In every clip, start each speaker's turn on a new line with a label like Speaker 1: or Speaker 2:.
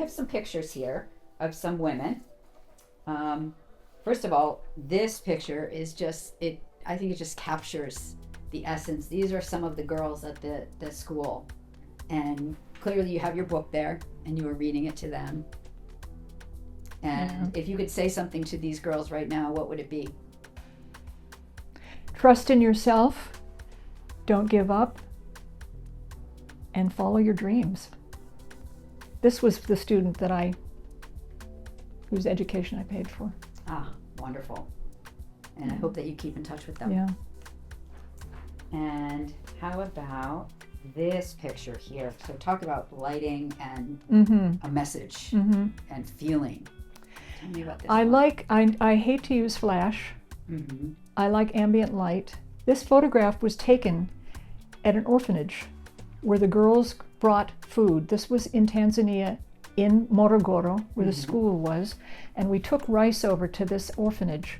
Speaker 1: have some pictures here of some women. First of all, this picture is just, I think it just captures the essence. These are some of the girls at the school. And clearly you have your book there and you were reading it to them. And if you could say something to these girls right now, what would it be?
Speaker 2: Trust in yourself, don't give up, and follow your dreams. This was the student whose education I paid for.
Speaker 1: Ah, wonderful. And I hope that you keep in touch with them.
Speaker 2: Yeah.
Speaker 1: And how about this picture here? So talk about lighting and a message and feeling. Tell me about this.
Speaker 2: I hate to use flash. I like ambient light. This photograph was taken at an orphanage where the girls brought food. This was in Tanzania, in Morogoro, where the school was, and we took rice over to this orphanage.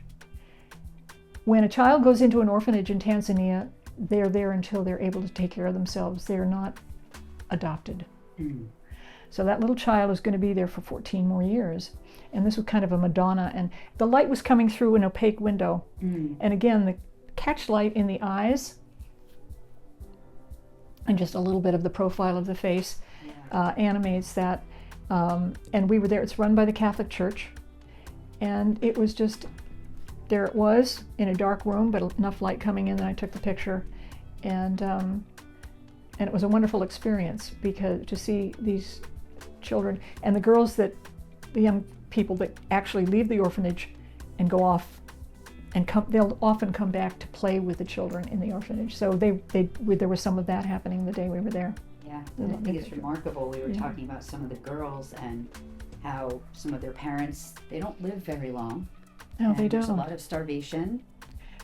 Speaker 2: When a child goes into an orphanage in Tanzania, they're there until they're able to take care of themselves. They're not adopted. So that little child is going to be there for 14 more years. And this was kind of a Madonna, and the light was coming through an opaque window. And again, the catch light in the eyes and just a little bit of the profile of the face animates that. And we were there. It's run by the Catholic Church. And it was just, there it was in a dark room, but enough light coming in that I took the picture. And it was a wonderful experience because to see these children and the girls the young people that actually leave the orphanage and go off and they'll often come back to play with the children in the orphanage. So there was some of that happening the day we were there.
Speaker 1: Yeah, and I think it's remarkable. We were talking about some of the girls and how some of their parents, they don't live very long.
Speaker 2: No, they don't.
Speaker 1: There's a lot of starvation,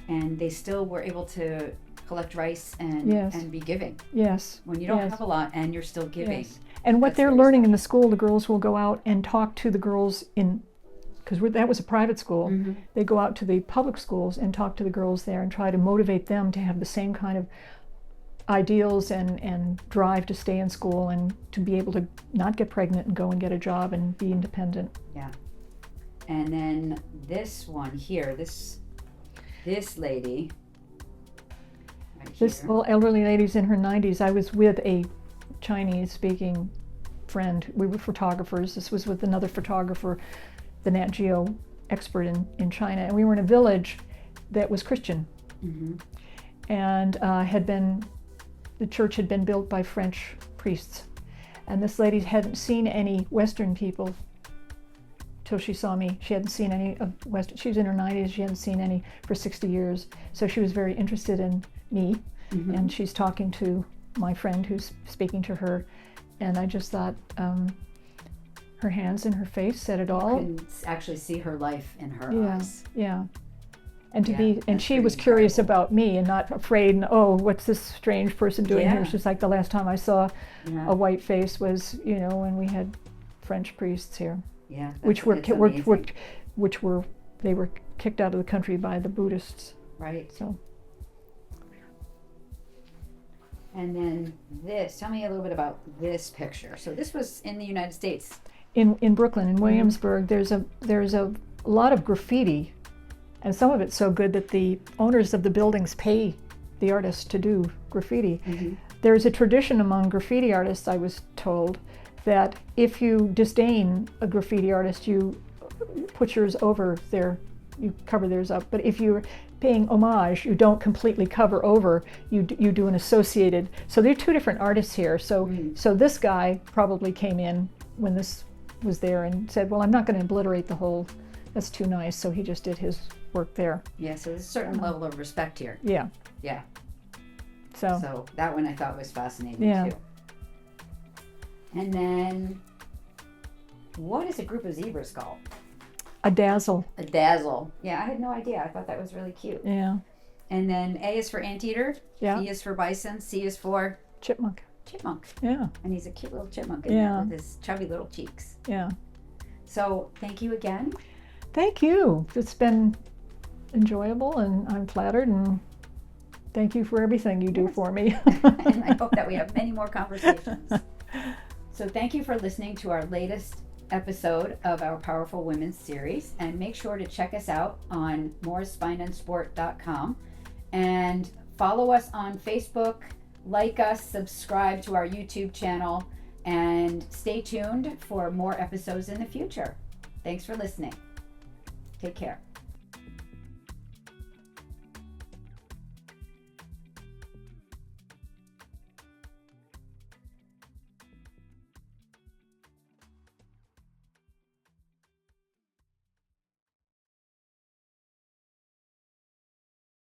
Speaker 1: and they still were able to collect rice and be giving.
Speaker 2: Yes.
Speaker 1: When you don't have a lot and you're still giving.
Speaker 2: Yes. And what they're learning in the school, the girls will go out and talk to the girls because that was a private school. They go out to the public schools and talk to the girls there and try to motivate them to have the same kind of ideals and drive to stay in school and to be able to not get pregnant and go and get a job and be independent.
Speaker 1: Yeah. And then this one here, this lady. Right
Speaker 2: this little elderly lady's in her 90s. I was with a Chinese-speaking friend. We were photographers. This was with another photographer, the Nat Geo expert in China. And we were in a village that was Christian. And the church had been built by French priests. And this lady hadn't seen any Western people till she saw me. She hadn't seen any of Western. She was in her 90s. She hadn't seen any for 60 years. So she was very interested in me. And she's talking to my friend who's speaking to her. And I just thought her hands and her face said it all.
Speaker 1: You can actually see her life in her eyes.
Speaker 2: Yeah. And she was curious about me and not afraid, and what's this strange person doing here? It's just like the last time I saw a white face was, when we had French priests here.
Speaker 1: Yeah.
Speaker 2: They were kicked out of the country by the Buddhists.
Speaker 1: Right.
Speaker 2: So.
Speaker 1: And then tell me a little bit about this picture. So this was in the United States.
Speaker 2: In Brooklyn, in Williamsburg, there's a lot of graffiti. And some of it's so good that the owners of the buildings pay the artists to do graffiti. There's a tradition among graffiti artists, I was told, that if you disdain a graffiti artist, you put yours over you cover theirs up. But if you're paying homage, you don't completely cover over, you do an associated. So there are two different artists here. So this guy probably came in when this was there and said, well, I'm not going to obliterate the whole, that's too nice. So he just did his work there.
Speaker 1: Yeah, so there's a certain level of respect here.
Speaker 2: Yeah.
Speaker 1: Yeah.
Speaker 2: So
Speaker 1: that one I thought was fascinating too. And then, what is a group of zebras called?
Speaker 2: A dazzle.
Speaker 1: A dazzle. Yeah, I had no idea. I thought that was really cute.
Speaker 2: Yeah.
Speaker 1: And then A is for anteater.
Speaker 2: Yeah.
Speaker 1: B is for bison. C is for?
Speaker 2: Chipmunk.
Speaker 1: Chipmunk.
Speaker 2: Yeah.
Speaker 1: And he's a cute little chipmunk in there with his chubby little cheeks.
Speaker 2: Yeah.
Speaker 1: So thank you again.
Speaker 2: Thank you. It's been enjoyable and I'm flattered, and thank you for everything you do for me.
Speaker 1: And I hope that we have many more conversations. So thank you for listening to our latest episode of our Powerful Women series, and make sure to check us out on morrisspineandsport.com and follow us on Facebook, like us, subscribe to our YouTube channel, and stay tuned for more episodes in the future. Thanks for listening. Take care.